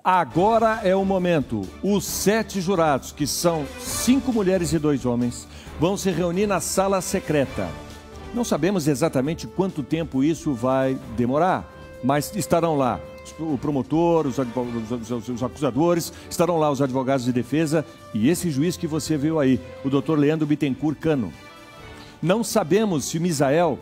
Agora é o momento. Os 7 jurados, que são 5 mulheres e 2 homens, vão se reunir na sala secreta. Não sabemos exatamente quanto tempo isso vai demorar, mas estarão lá o promotor, os acusadores, estarão lá os advogados de defesa e esse juiz que você viu aí, o Dr. Leandro Bittencourt Cano. Não sabemos se Misael,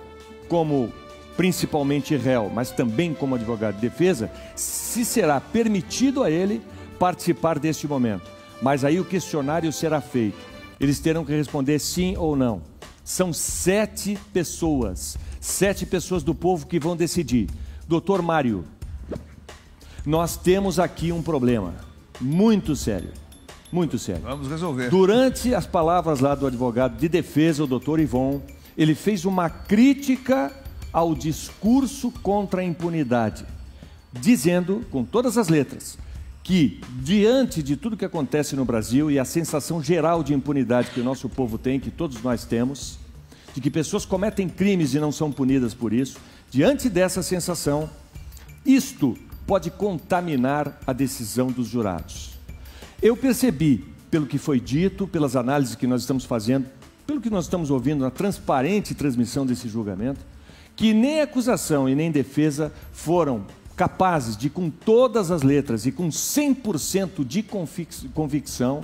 como principalmente réu, mas também como advogado de defesa, se será permitido a ele participar deste momento. Mas aí o questionário será feito. Eles terão que responder sim ou não. São 7 pessoas do povo que vão decidir. Doutor Mário, nós temos aqui um problema muito sério, muito sério. Vamos resolver. Durante as palavras lá do advogado de defesa, o doutor Ivon, ele fez uma crítica ao discurso contra a impunidade, dizendo, com todas as letras, que diante de tudo que acontece no Brasil e a sensação geral de impunidade que o nosso povo tem, que todos nós temos, de que pessoas cometem crimes e não são punidas por isso, diante dessa sensação, isto pode contaminar a decisão dos jurados. Eu percebi, pelo que foi dito, pelas análises que nós estamos fazendo, pelo que nós estamos ouvindo na transparente transmissão desse julgamento, que nem acusação e nem defesa foram capazes de, com todas as letras e com 100% de convicção,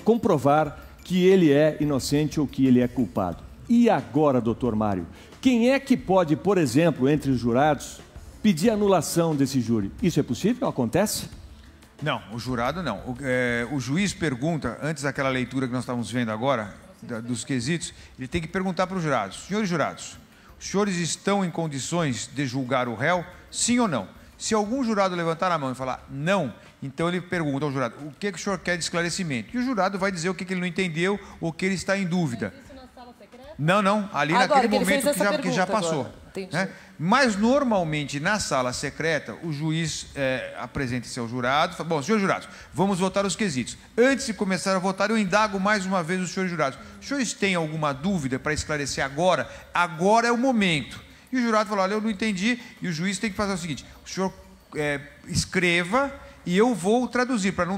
comprovar que ele é inocente ou que ele é culpado. E agora, doutor Mário, quem é que pode, por exemplo, entre os jurados, pedir anulação desse júri? Isso é possível? Acontece? Não, o jurado não. O juiz pergunta, antes daquela leitura que nós estamos vendo agora, dos quesitos, ele tem que perguntar para os jurados: senhores jurados, os senhores estão em condições de julgar o réu, sim ou não? Se algum jurado levantar a mão e falar não, então ele pergunta ao jurado: o que o senhor quer de esclarecimento? E o jurado vai dizer o que ele não entendeu ou o que ele está em dúvida. Não, ali agora, naquele momento que já passou. Né? Mas, normalmente, na sala secreta, o juiz apresenta-se ao jurado e fala: bom, senhores jurados, vamos votar os quesitos. Antes de começar a votar, eu indago mais uma vez os senhores jurados: os senhores têm alguma dúvida para esclarecer agora? Agora é o momento. E o jurado fala: olha, eu não entendi. E o juiz tem que fazer o seguinte: o senhor escreva e eu vou traduzir, para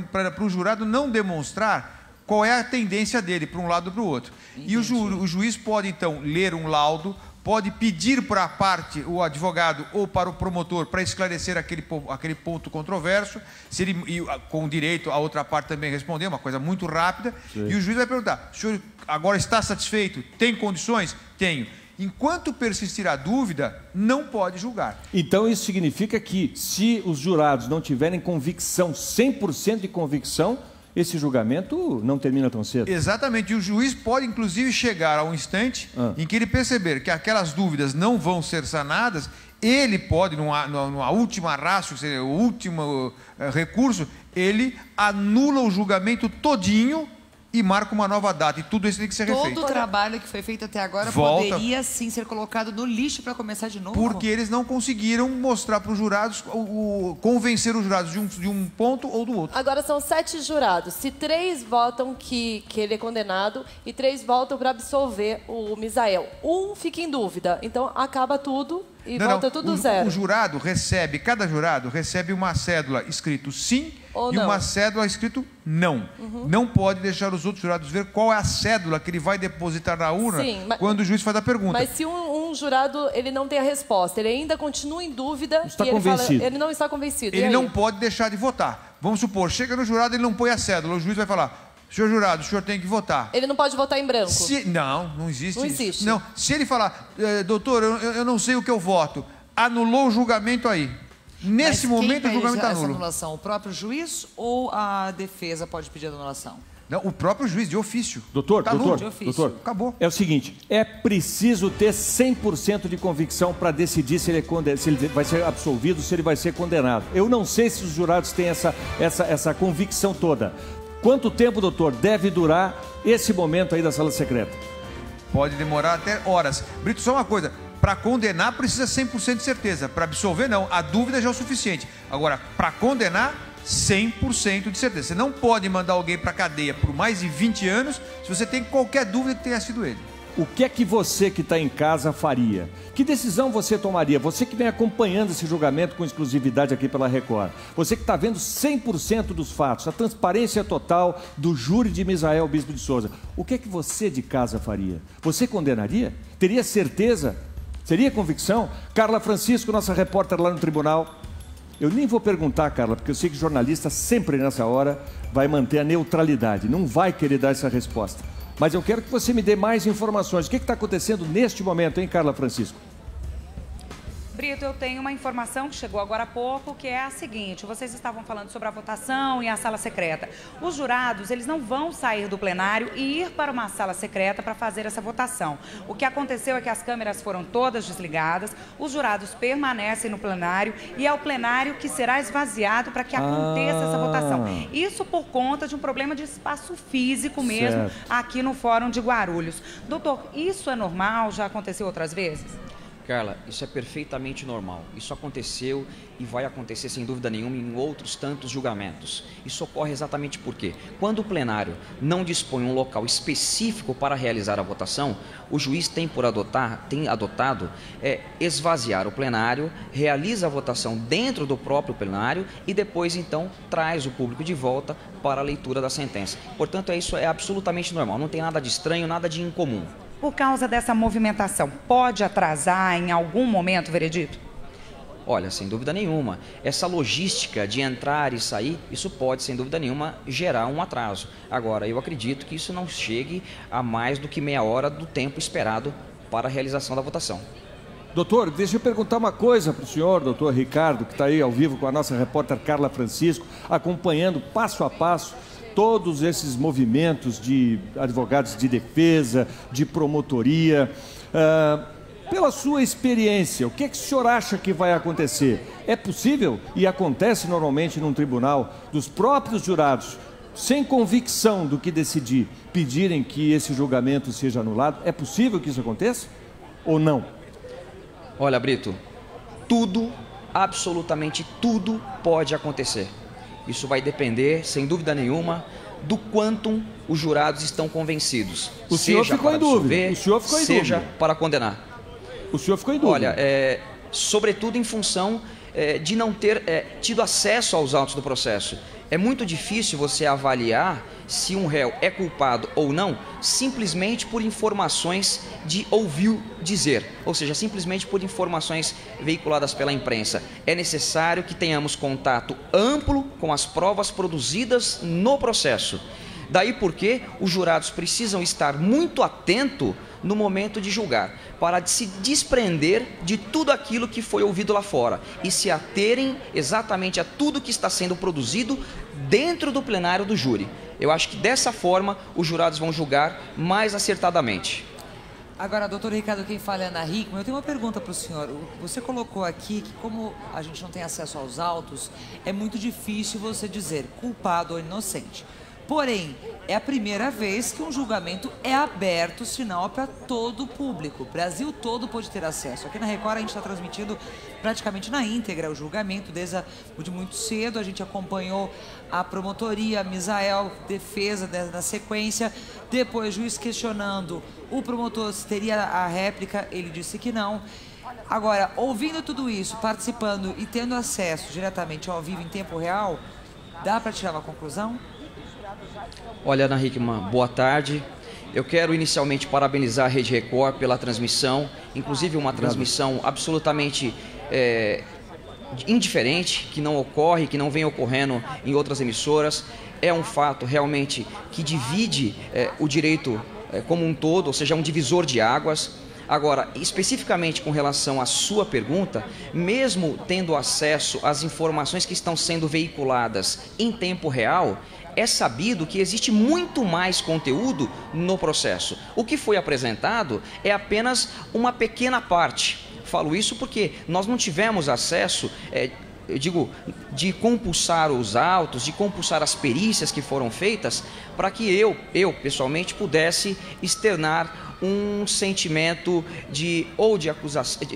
o jurado não demonstrar qual é a tendência dele, para um lado ou para o outro. Entendi. E o juiz pode, então, ler um laudo, pode pedir para a parte, o advogado ou para o promotor, para esclarecer aquele ponto controverso, se ele, com direito a outra parte também responder, uma coisa muito rápida. Sim. E o juiz vai perguntar: o senhor agora está satisfeito? Tem condições? Tenho. Enquanto persistir a dúvida, não pode julgar. Então isso significa que, se os jurados não tiverem convicção, 100% de convicção, esse julgamento não termina tão cedo. Exatamente. E o juiz pode, inclusive, chegar a um instante em que ele perceber que aquelas dúvidas não vão ser sanadas, ele pode, numa última ratio, o último recurso, ele anula o julgamento todinho e marca uma nova data. E tudo isso tem que ser refeito. Todo o trabalho que foi feito até agora poderia, sim, ser colocado no lixo para começar de novo? Porque eles não conseguiram mostrar para os jurados, convencer os jurados de um ponto ou do outro. Agora são 7 jurados. Se 3 votam que ele é condenado e 3 votam para absolver o Misael, um fica em dúvida. Então acaba tudo e volta tudo zero. O jurado recebe, cada jurado recebe uma cédula escrito sim e uma cédula escrito não. Não pode deixar os outros jurados ver qual é a cédula que ele vai depositar na urna quando o juiz faz a pergunta. Mas se um jurado ele não tem a resposta, ele ainda continua em dúvida e ele não está convencido. Ele não pode deixar de votar. Vamos supor, chega no jurado, ele não põe a cédula, o juiz vai falar: senhor jurado, o senhor tem que votar. Ele não pode votar em branco? Não existe isso. Não. Se ele falar: doutor, eu não sei o que eu voto, anulou o julgamento aí. Nesse momento, o julgamento está nulo. Essa anulação, o próprio juiz ou a defesa pode pedir anulação? Não, o próprio juiz, de ofício. Doutor, acabou. É o seguinte: é preciso ter 100% de convicção para decidir se ele vai ser absolvido, se ele vai ser condenado. Eu não sei se os jurados têm essa convicção toda. Quanto tempo, doutor, deve durar esse momento aí da sala secreta? Pode demorar até horas. Brito, só uma coisa: para condenar precisa 100% de certeza. Para absolver, não. A dúvida já é o suficiente. Agora, para condenar, 100% de certeza. Você não pode mandar alguém para a cadeia por mais de 20 anos se você tem qualquer dúvida que tenha sido ele. o que é que você que está em casa faria? Que decisão você tomaria? Você que vem acompanhando esse julgamento com exclusividade aqui pela Record. Você que está vendo 100% dos fatos, a transparência total do júri de Misael Bispo de Souza. O que é que você de casa faria? Você condenaria? Teria certeza? Seria convicção? Carla Francisco, nossa repórter lá no tribunal. Eu nem vou perguntar, Carla, porque eu sei que jornalista sempre nessa hora vai manter a neutralidade, não vai querer dar essa resposta. Mas eu quero que você me dê mais informações. O que está acontecendo neste momento, hein, Carla Francisco? Brito, eu tenho uma informação que chegou agora há pouco, que é a seguinte: vocês estavam falando sobre a votação e a sala secreta. Os jurados, eles não vão sair do plenário e ir para uma sala secreta para fazer essa votação. O que aconteceu é que as câmeras foram todas desligadas, os jurados permanecem no plenário e é o plenário que será esvaziado para que aconteça essa votação. Isso por conta de um problema de espaço físico mesmo, aqui no Fórum de Guarulhos. Doutor, isso é normal? Já aconteceu outras vezes? Carla, isso é perfeitamente normal. Isso aconteceu e vai acontecer, sem dúvida nenhuma, em outros tantos julgamentos. Isso ocorre exatamente porque, quando o plenário não dispõe um local específico para realizar a votação, o juiz tem adotado esvaziar o plenário, realiza a votação dentro do próprio plenário e depois, então, traz o público de volta para a leitura da sentença. Portanto, isso é absolutamente normal, não tem nada de estranho, nada de incomum. Por causa dessa movimentação, pode atrasar em algum momento o veredito? Olha, sem dúvida nenhuma, essa logística de entrar e sair, isso pode, sem dúvida nenhuma, gerar um atraso. Agora, eu acredito que isso não chegue a mais do que meia hora do tempo esperado para a realização da votação. Doutor, deixa eu perguntar uma coisa para o senhor, doutor Ricardo, que está aí ao vivo com a nossa repórter Carla Francisco, acompanhando passo a passo todos esses movimentos de advogados de defesa, de promotoria. Pela sua experiência, o que é que o senhor acha que vai acontecer? É possível, e acontece normalmente num tribunal, dos próprios jurados, sem convicção do que decidir, pedirem que esse julgamento seja anulado? É possível que isso aconteça ou não? Olha, Brito, tudo, absolutamente tudo pode acontecer. Isso vai depender, sem dúvida nenhuma, do quanto os jurados estão convencidos. O senhor ficou em dúvida. O senhor ficou em dúvida. Seja para condenar. O senhor ficou em dúvida. Olha, sobretudo em função de não ter tido acesso aos autos do processo. É muito difícil você avaliar se um réu é culpado ou não, simplesmente por informações de ouviu dizer, ou seja, simplesmente por informações veiculadas pela imprensa. É necessário que tenhamos contato amplo com as provas produzidas no processo. Daí porque os jurados precisam estar muito atentos no momento de julgar, para se desprender de tudo aquilo que foi ouvido lá fora e se aterem exatamente a tudo que está sendo produzido dentro do plenário do júri. Eu acho que dessa forma os jurados vão julgar mais acertadamente. Agora, doutor Ricardo, quem fala é Ana Hickman. Eu tenho uma pergunta para o senhor. Você colocou aqui que, como a gente não tem acesso aos autos, é muito difícil você dizer culpado ou inocente. Porém, é a primeira vez que um julgamento é aberto, sinal para todo o público. O Brasil todo pode ter acesso. Aqui na Record a gente está transmitindo praticamente na íntegra o julgamento, desde muito cedo. A gente acompanhou a promotoria, a Misael, defesa na sequência. Depois, juiz questionando o promotor se teria a réplica, ele disse que não. Agora, ouvindo tudo isso, participando e tendo acesso diretamente ao vivo em tempo real, dá para tirar uma conclusão? Olha, Ana Hickman, boa tarde. Eu quero inicialmente parabenizar a Rede Record pela transmissão, inclusive uma transmissão absolutamente indiferente, que não ocorre, que não vem ocorrendo em outras emissoras. É um fato realmente que divide o direito como um todo, ou seja, é um divisor de águas. Agora, especificamente com relação à sua pergunta, mesmo tendo acesso às informações que estão sendo veiculadas em tempo real, é sabido que existe muito mais conteúdo no processo. O que foi apresentado é apenas uma pequena parte. Falo isso porque nós não tivemos acesso, eu digo, de compulsar os autos, de compulsar as perícias que foram feitas, para que eu pessoalmente pudesse externar um sentimento de acusação,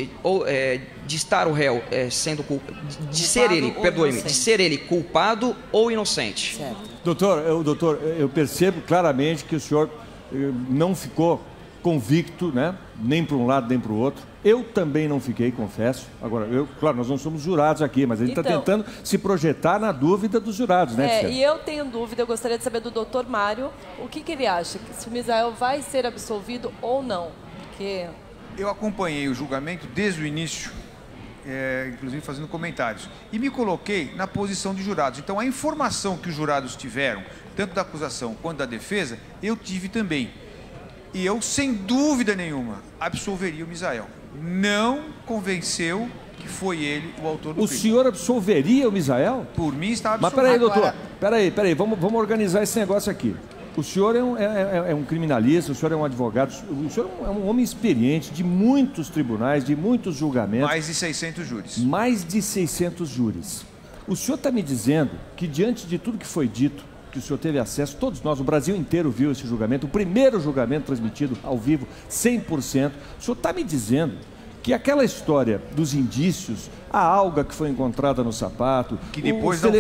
de estar o réu sendo culpado, de ser ele culpado ou inocente. Certo. Doutor, eu percebo claramente que o senhor não ficou convicto, né? Nem para um lado, nem para o outro. Eu também não fiquei, confesso. Agora, claro, nós não somos jurados aqui, mas a gente está tentando se projetar na dúvida dos jurados, né, e eu tenho dúvida, eu gostaria de saber do doutor Mário, o que ele acha, se o Misael vai ser absolvido ou não. Porque... Eu acompanhei o julgamento desde o início, inclusive fazendo comentários, e me coloquei na posição de jurados. Então, a informação que os jurados tiveram, tanto da acusação quanto da defesa, eu tive também. E eu, sem dúvida nenhuma, absolveria o Misael. Não convenceu que foi ele o autor do crime. O senhor absolveria o Misael? Por mim, estava absolvido. Mas peraí, doutor, peraí, vamos organizar esse negócio aqui. O senhor é um criminalista, o senhor é um advogado, o senhor é um homem experiente de muitos tribunais, de muitos julgamentos. Mais de 600 júris. Mais de 600 júris. O senhor está me dizendo que, diante de tudo que foi dito, que o senhor teve acesso, todos nós, o Brasil inteiro viu esse julgamento, o primeiro julgamento transmitido ao vivo, 100%. O senhor está me dizendo que aquela história dos indícios, a alga que foi encontrada no sapato, que depois os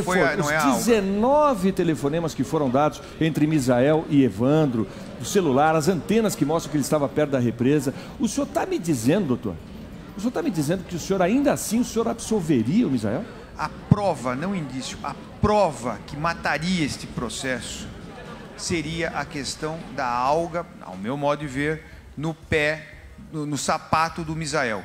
19 telefonemas que foram dados entre Misael e Evandro, o celular, as antenas que mostram que ele estava perto da represa. O senhor está me dizendo, doutor, o senhor está me dizendo que o senhor, ainda assim, o senhor absolveria o Misael? A prova, não indício, a prova que mataria este processo seria a questão da alga, ao meu modo de ver, no pé, no sapato do Misael.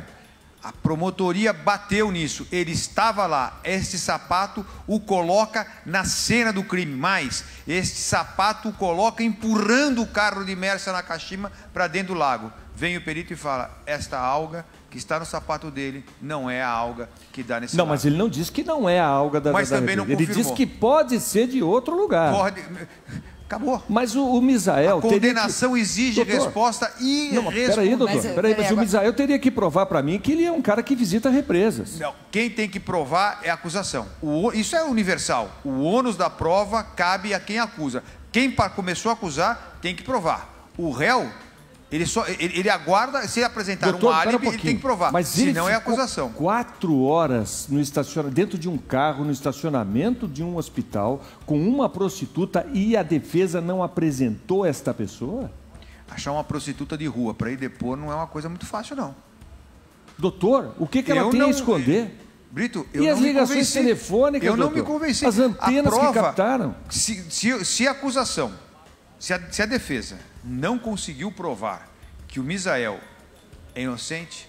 A promotoria bateu nisso, ele estava lá, este sapato o coloca na cena do crime, mas este sapato o coloca empurrando o carro de Mersa Nakashima para dentro do lago. Vem o perito e fala, esta alga que está no sapato dele não é a alga que dá nesse lago. Não, mas ele não disse que não é a alga da Mas também não confirmou. Ele disse que pode ser de outro lugar. Pode... Acabou. Mas o Misael... A condenação exige resposta irresponsável. Peraí, doutor. Mas o Misael teria que provar para mim que ele é um cara que visita represas. Não, quem tem que provar é a acusação. Isso é universal. O ônus da prova cabe a quem acusa. Quem começou a acusar tem que provar. O réu... Ele aguarda, se apresentar doutor, um álibi, ele tem que provar, mas senão é acusação. 4 horas no dentro de um carro, no estacionamento de um hospital, com uma prostituta, e a defesa não apresentou esta pessoa? Achar uma prostituta de rua para ir depor não é uma coisa muito fácil, não. Doutor, o que ela tem a esconder? Brito, eu e não as ligações telefônicas, eu não doutor? me convenci. As antenas prova, que captaram. Se a acusação, se a defesa não conseguiu provar que o Misael é inocente,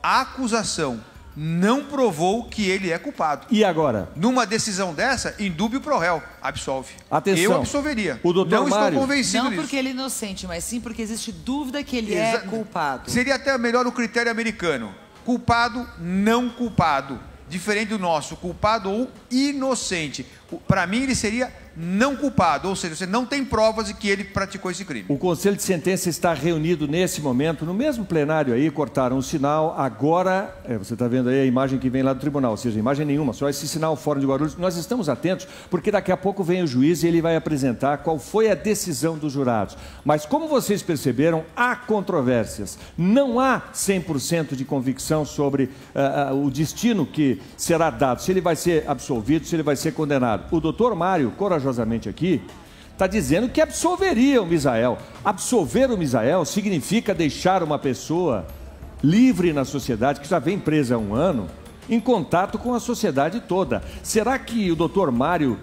a acusação não provou que ele é culpado. E agora? Numa decisão dessa, indúbio pro réu, absolve. Atenção. Eu absolveria. O doutor não Mário, estou convencido não disso. porque ele é inocente, mas sim porque existe dúvida que ele é culpado. Seria até melhor o critério americano. Culpado, não culpado. Diferente do nosso, culpado ou inocente. Para mim, ele seria não culpado, ou seja, você não tem provas de que ele praticou esse crime. O Conselho de Sentença está reunido nesse momento, no mesmo plenário aí, cortaram o sinal, agora, você está vendo aí a imagem que vem lá do tribunal, ou seja, imagem nenhuma, só esse sinal Fórum de Guarulhos. Nós estamos atentos, porque daqui a pouco vem o juiz e ele vai apresentar qual foi a decisão dos jurados. Mas como vocês perceberam, há controvérsias, não há 100% de convicção sobre o destino que será dado, se ele vai ser absolvido, se ele vai ser condenado. O doutor Mário, corajosamente aqui, está dizendo que absolveria o Misael. Absolver o Misael significa deixar uma pessoa livre na sociedade, que já vem presa há 1 ano, em contato com a sociedade toda. Será que o doutor Mário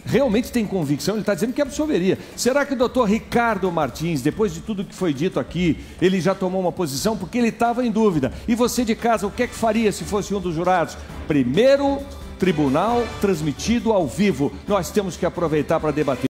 realmente tem convicção? Ele está dizendo que absolveria. Será que o doutor Ricardo Martins, depois de tudo que foi dito aqui, ele já tomou uma posição? Porque ele estava em dúvida. E você de casa, o que é que faria se fosse um dos jurados? Primeiro tribunal transmitido ao vivo. Nós temos que aproveitar para debater.